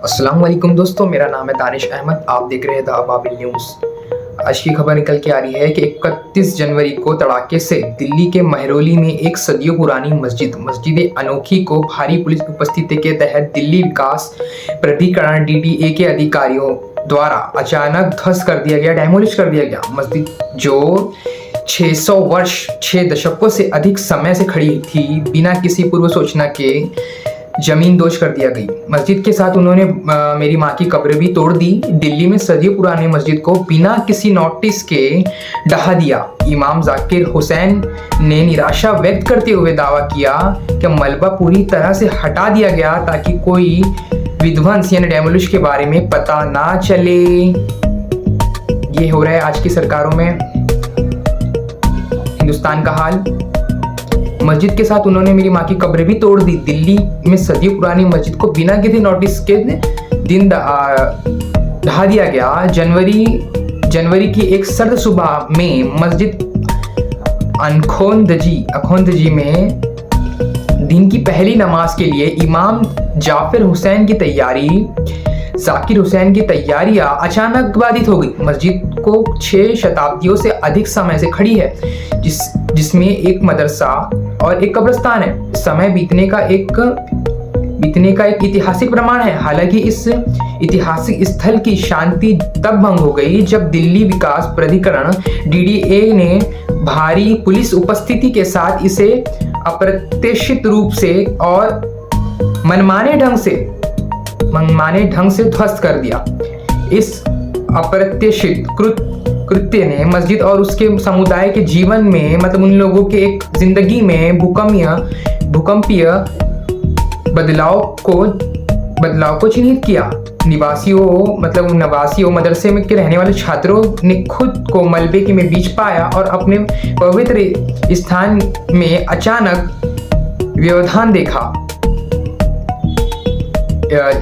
अस्सलाम वालेकुम दोस्तों, मेरा नाम है दानिश अहमद। आप देख रहे हैं द अबाबिल न्यूज़। आज की खबर निकल के आ रही है कि 31 जनवरी को तड़ाके से दिल्ली के महरौली में एक सदियों पुरानी मस्जिद अनोखी को भारी पुलिस उपस्थिति के तहत दिल्ली विकास प्राधिकरण DDA के अधिकारियों द्वारा अचानक ध्वस्त कर दिया गया, डेमोलिश कर दिया गया। मस्जिद जो 600 वर्ष 6 दशकों से अधिक समय से खड़ी थी, बिना किसी पूर्व सूचना के जमीन दोज कर दिया गई। मस्जिद के साथ उन्होंने मेरी माँ की कब्र भी तोड़ दी। दिल्ली में सदियों पुरानी मस्जिद को बिना किसी नोटिस के ढहा दिया। इमाम जाकिर हुसैन ने निराशा व्यक्त करते हुए दावा किया कि मलबा पूरी तरह से हटा दिया गया ताकि कोई विध्वंस यानी डेमोलिश के बारे में पता ना चले। ये हो रहा है आज की सरकारों में हिंदुस्तान का हाल। मस्जिद के साथ उन्होंने मेरी माँ की कब्र भी तोड़ दी। दिल्ली में सदियों पुरानी मस्जिद को बिना किसी नोटिस के दिन ढहा दिया गया। जनवरी की एक सर्द सुबह में मस्जिद अखोंदजी में दिन की पहली नमाज के लिए इमाम जाकिर हुसैन की तैयारियां अचानक बाधित हो गई। मस्जिद को 6 शताब्दियों से अधिक समय से खड़ी है, जिसमें एक मदरसा और एक कब्रिस्तान है। समय बीतने का एक ऐतिहासिक प्रमाण है। हालांकि इस ऐतिहासिक स्थल की शांति तब भंग हो गई जब दिल्ली विकास प्राधिकरण DDA ने भारी पुलिस उपस्थिति के साथ इसे अप्रत्याशित रूप से और मनमाने ढंग से ध्वस्त कर दिया। इस अप्रत्याशित कृत्य ने मस्जिद और उसके समुदाय के जीवन में उन लोगों के एक जिंदगी में भूकंपीय बदलाव को चिन्हित किया। नवासियों मदरसे में के रहने वाले छात्रों ने खुद को मलबे के में बीच पाया और अपने पवित्र स्थान में अचानक व्यवधान देखा।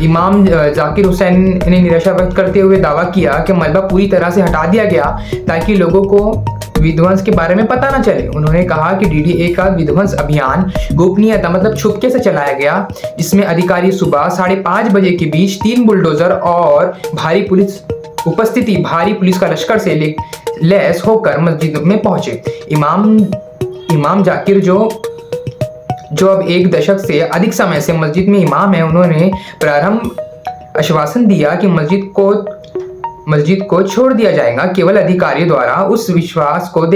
इमाम जाकिर हुसैन ने निराशा व्यक्त करते हुए दावा किया कि मलबा पूरी तरह से हटा दिया गया ताकि लोगों को विध्वंस के बारे में पता न चले। उन्होंने कहा कि DDA का विध्वंस अभियान गोपनीयता छुपके से चलाया गया, जिसमें अधिकारी सुबह 5:30 बजे के बीच 3 बुलडोजर और भारी पुलिस का लश्कर से लैस होकर मस्जिद में पहुंचे। इमाम जाकिर जो अब 1 दशक से अधिक समय से मस्जिद में इमाम है, उन्होंने प्रारंभ आश्वासन दिया कि मस्जिद को छोड़ दिया जाएगा। केवल अधिकारियों द्वारा उस विश्वास को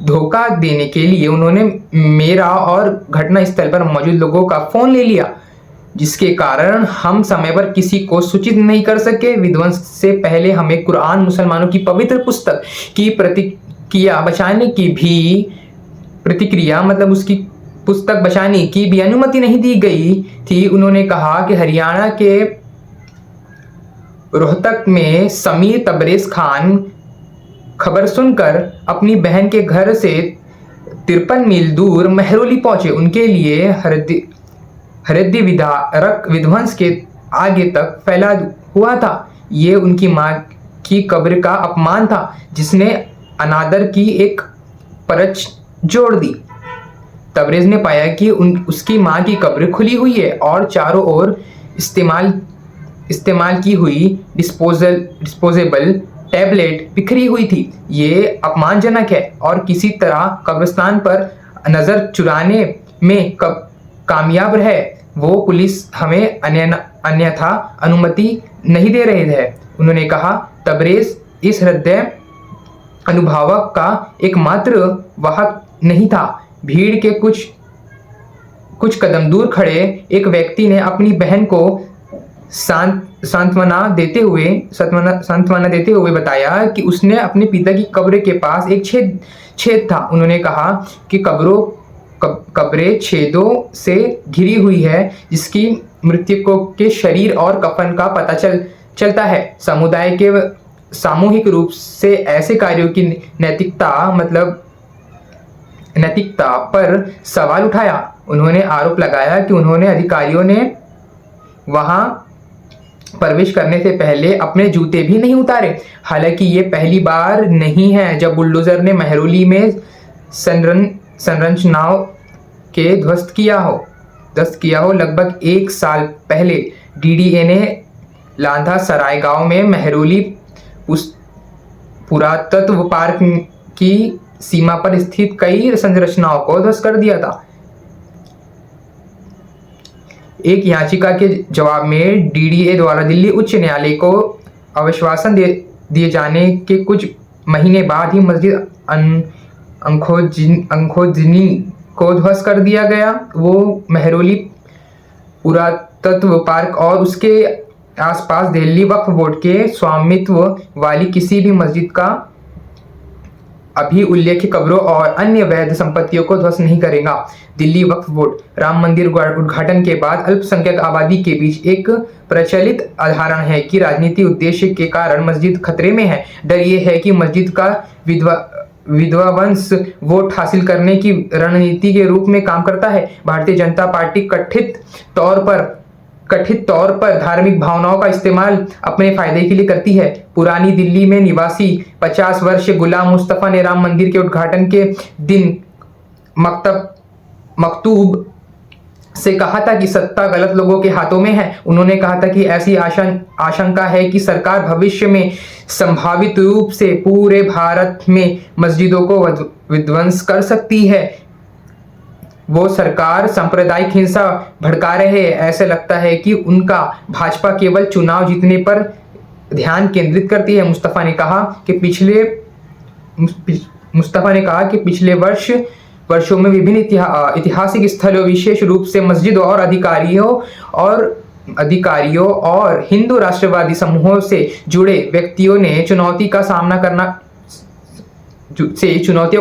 धोखा देने के लिए उन्होंने मेरा और घटना स्थल पर मौजूद लोगों का फोन ले लिया, जिसके कारण हम समय पर किसी को सूचित नहीं कर सके। विध्वंस से पहले हमें कुरान, मुसलमानों की पवित्र पुस्तक की प्रतिक्रिया बचाने की भी अनुमति नहीं दी गई थी। उन्होंने कहा कि हरियाणा के रोहतक में समीर तबरेज खान खबर सुनकर अपनी बहन के घर से 53 मील दूर महरौली पहुंचे। उनके लिए हृदय विध्वंस के आगे तक फैला हुआ था। ये उनकी मां की कब्र का अपमान था, जिसने अनादर की एक परच जोड़ दी। तबरेज ने पाया कि उसकी मां की कब्र खुली हुई है और चारों ओर इस्तेमाल की हुई डिस्पोजेबल टैबलेट बिखरी हुई थी। ये अपमानजनक है और किसी तरह कब्रिस्तान पर नजर चुराने में कामयाब रहे। वो पुलिस हमें अन्यथा अनुमति नहीं दे रहे थे। उन्होंने कहा, तबरेज इस हृदय अनुभावक का एकमात्र वाहक नहीं था। भीड़ के कुछ कदम दूर खड़े एक व्यक्ति ने अपनी बहन को सांत्वना देते हुए बताया कि उसने अपने पिता की कब्र के पास एक छेद था। उन्होंने कहा कि कब्रें छेदों से घिरी हुई है, जिसकी मृतकों के शरीर और कफन का पता चलता है। समुदाय के सामूहिक रूप से ऐसे कार्यों की नैतिकता पर सवाल उठाया। उन्होंने आरोप लगाया कि उन्होंने अधिकारियों ने वहां प्रवेश करने से पहले अपने जूते भी नहीं उतारे। हालांकि ये पहली बार नहीं है जब बुलडोजर ने महरौली में संरचनाओं के ध्वस्त किया हो। लगभग 1 साल पहले डीडीए ने लांधा सराय गांव में मेहरौली उस पुरातत्व पार्क की सीमा पर स्थित कई संरचनाओं को ध्वस्त कर दिया था। एक याचिका के जवाब में डीडीए द्वारा दिल्ली उच्च न्यायालय को आश्वासन दिए जाने के कुछ महीने बाद ही मस्जिद अंखोजनी को ध्वस्त कर दिया गया। वो मेहरौली पुरातत्व पार्क और उसके आसपास दिल्ली वक्फ बोर्ड के स्वामित्व वाली किसी भी मस्जिद का अभी उल्लेखित कब्रों और अन्य वैध संपत्तियों को ध्वस्त नहीं करेगा। दिल्ली वक्फ बोर्ड राम मंदिर उद्घाटन के बाद अल्पसंख्यक आबादी के बीच एक प्रचलित अवधारणा है कि राजनीतिक उद्देश्य के कारण मस्जिद खतरे में है। डर ये है कि मस्जिद का विध्वंस वोट हासिल करने की रणनीति के रूप में काम करता है। भारतीय जनता पार्टी कथित तौर पर धार्मिक भावनाओं का इस्तेमाल अपने फायदे के लिए करती है। पुरानी दिल्ली में निवासी 50 वर्षीय गुलाम मुस्तफा ने राम मंदिर के उद्घाटन के दिन मकतूब से कहा था कि सत्ता गलत लोगों के हाथों में है। उन्होंने कहा था कि ऐसी आशंका है कि सरकार भविष्य में संभावित रूप से पूरे भारत में मस्जिदों को विध्वंस कर सकती है। वो सरकार सांप्रदायिक हिंसा भड़का रहे हैं। ऐसे लगता है कि उनका भाजपा केवल चुनाव जीतने पर ध्यान केंद्रित करती है। मुस्तफा ने कहा कि पिछले वर्षों में विभिन्न ऐतिहासिक स्थलों, विशेष रूप से मस्जिदों और अधिकारियों और हिंदू राष्ट्रवादी समूहों से जुड़े व्यक्तियों ने चुनौतियों का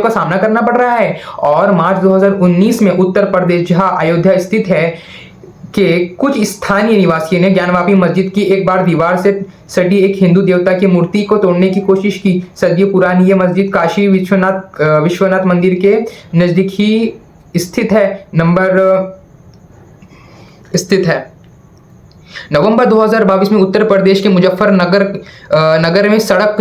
सामना करना पड़ रहा है। और मार्च 2019 में उत्तर प्रदेश, जहां अयोध्या स्थित है, के कुछ स्थानीय निवासियों ने ज्ञानवापी मस्जिद की एक बार दीवार से सटी एक हिंदू देवता की मूर्ति को तोड़ने की कोशिश की। सदियों पुरानी ये मस्जिद काशी विश्वनाथ मंदिर के नजदीक ही स्थित है। नवंबर 2022 में उत्तर प्रदेश के मुजफ्फरनगर में सड़क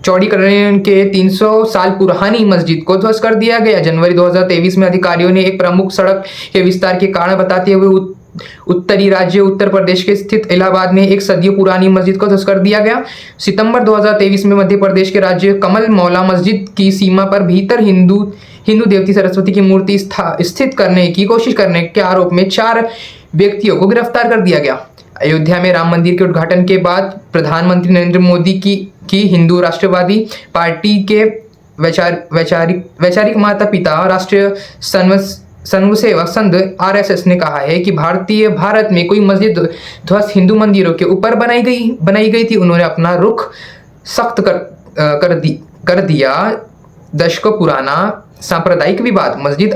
चौड़ीकरण के 300 साल पुरानी मस्जिद को ध्वस्त कर दिया गया। जनवरी 2023 में अधिकारियों ने एक प्रमुख सड़क के विस्तार के कारण बताते हुए उत्तरी राज्य उत्तर प्रदेश के स्थित इलाहाबाद में एक सदियों पुरानी मस्जिद को ध्वस्त कर दिया गया। सितंबर 2023 में मध्य प्रदेश के राज्य कमल मौला मस्जिद की सीमा पर भीतर हिंदू देवती सरस्वती की मूर्ति स्थित करने की कोशिश करने के आरोप में 4 व्यक्तियों को गिरफ्तार कर दिया गया। अयोध्या में राम मंदिर के उद्घाटन के बाद प्रधानमंत्री नरेंद्र मोदी की हिंदू राष्ट्रवादी पार्टी के वैचारिक माता पिता राष्ट्रीय स्वयंसेवक संघ RSS ने कहा है कि भारत में कोई मस्जिद ध्वस्त हिंदू मंदिरों के ऊपर बनाई गई थी। उन्होंने अपना रुख सख्त कर दिया। दशकों पुराना सांप्रदायिक विवाद मस्जिद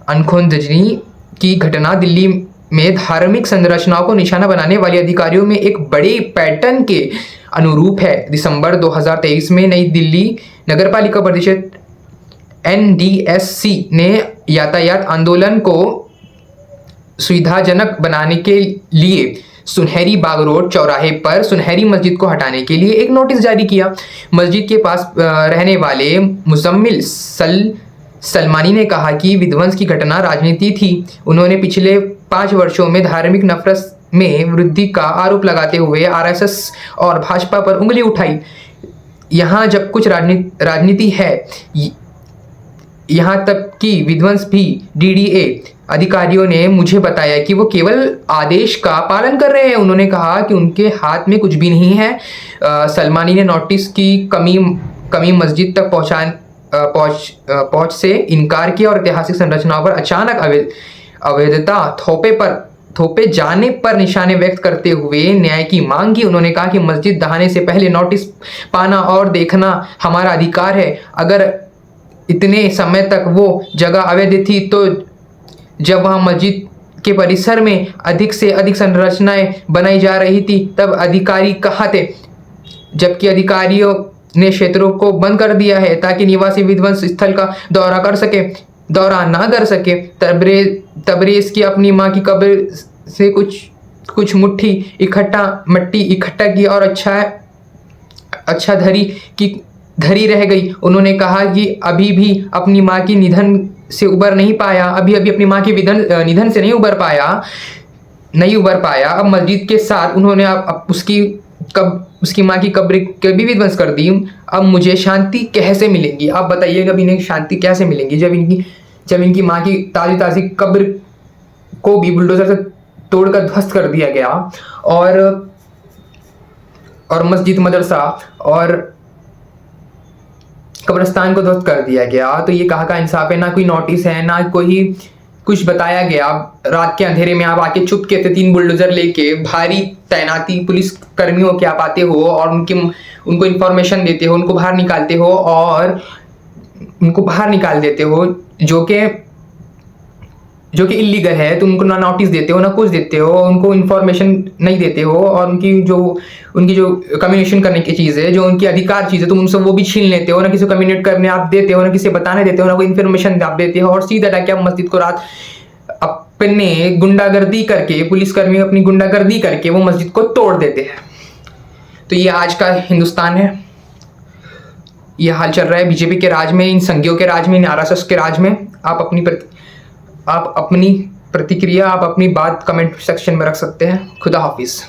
अंखोजनी की घटना दिल्ली में धार्मिक संरचनाओं को निशाना बनाने वाले अधिकारियों में एक बड़े पैटर्न के अनुरूप है। दिसंबर 2023 में नई दिल्ली नगरपालिका परिषद NDSC ने यातायात आंदोलन को सुविधाजनक बनाने के लिए सुनहरी बाग रोड चौराहे पर सुनहरी मस्जिद को हटाने के लिए एक नोटिस जारी किया। मस्जिद के पास रहने वाले मुजम्मिल सलमानी ने कहा कि विध्वंस की घटना राजनीति थी। उन्होंने पिछले 5 वर्षों में धार्मिक नफरत में वृद्धि का आरोप लगाते हुए RSS और भाजपा पर उंगली उठाई। यहाँ जब कुछ राजनीति है, यहाँ तक कि विध्वंस भी। DDA अधिकारियों ने मुझे बताया कि वो केवल आदेश का पालन कर रहे हैं। उन्होंने कहा कि उनके हाथ में कुछ भी नहीं है। सलमानी ने नोटिस की कमी मस्जिद तक पहुंच से इनकार किया और ऐतिहासिक संरचनाओं पर अचानक अवैधता थोपे जाने पर निशाने व्यक्त करते हुए न्याय की मांग की। उन्होंने कहा कि मस्जिद ढहाने से पहले नोटिस पाना और देखना हमारा अधिकार है। अगर इतने समय तक वो जगह अवैध थी तो जब वहाँ मस्जिद के परिसर में अधिक से अधिक संरचनाएं बनाई जा रही थी तब अधिकारी कहाँ थे? जबकि अधिकारियों ने क्षेत्रों को बंद कर दिया है ताकि निवासी विध्वंस स्थल का दौरा ना कर सके। तबरेज की अपनी माँ की कब्र से कुछ मुट्ठी मट्टी इकट्ठा की और अच्छा धरी रह गई। उन्होंने कहा कि अभी भी अपनी माँ की निधन से उबर नहीं पाया। नहीं उबर पाया, अब मस्जिद के साथ उन्होंने अब उसकी माँ की कब्र के भी विध्वंस कर दी। अब मुझे शांति कैसे मिलेगी? आप बताइएगा, अब इन्हें शांति कैसे मिलेगी जब इनकी माँ की ताज़ी ताज़ी कब्र को भी बुलडोजर से तोड़कर ध्वस्त कर दिया गया, और मस्जिद, मदरसा और कब्रिस्तान को ध्वस्त कर दिया गया। तो ये कहाँ का इंसाफ है? ना कोई नोटिस है, ना कोई कुछ बताया गया। रात के अंधेरे में आप आके चुप के थे 3 बुलडोजर लेके, भारी तैनाती पुलिस कर्मियों के आप आते हो और उनको इंफॉर्मेशन देते हो, उनको बाहर निकालते हो और उनको बाहर निकाल देते हो, जो कि इलीगल है। तुम उनको ना नोटिस देते हो, ना कुछ देते हो, उनको इन्फॉर्मेशन नहीं देते हो, और उनकी जो कम्युनिकेशन करने की चीज़ है, जो उनकी अधिकार चीज़ है, तुम उनसे वो भी छीन लेते हो। ना किसी को कम्युनिकेट करने आप देते हो, ना किसी बताने देते हो, ना कोई इन्फॉर्मेशन आप देते हो, और सीधा जाके आप मस्जिद को रात अपने गुंडागर्दी करके, पुलिसकर्मी अपनी गुंडागर्दी करके वो मस्जिद को तोड़ देते हैं। तो ये आज का हिंदुस्तान है, ये हाल चल रहा है बीजेपी के राज में, इन संघियों के राज में, इन आरएसएस के राज में। आप अपनी प्रतिक्रिया, आप अपनी बात कमेंट सेक्शन में रख सकते हैं। खुदा हाफिज़।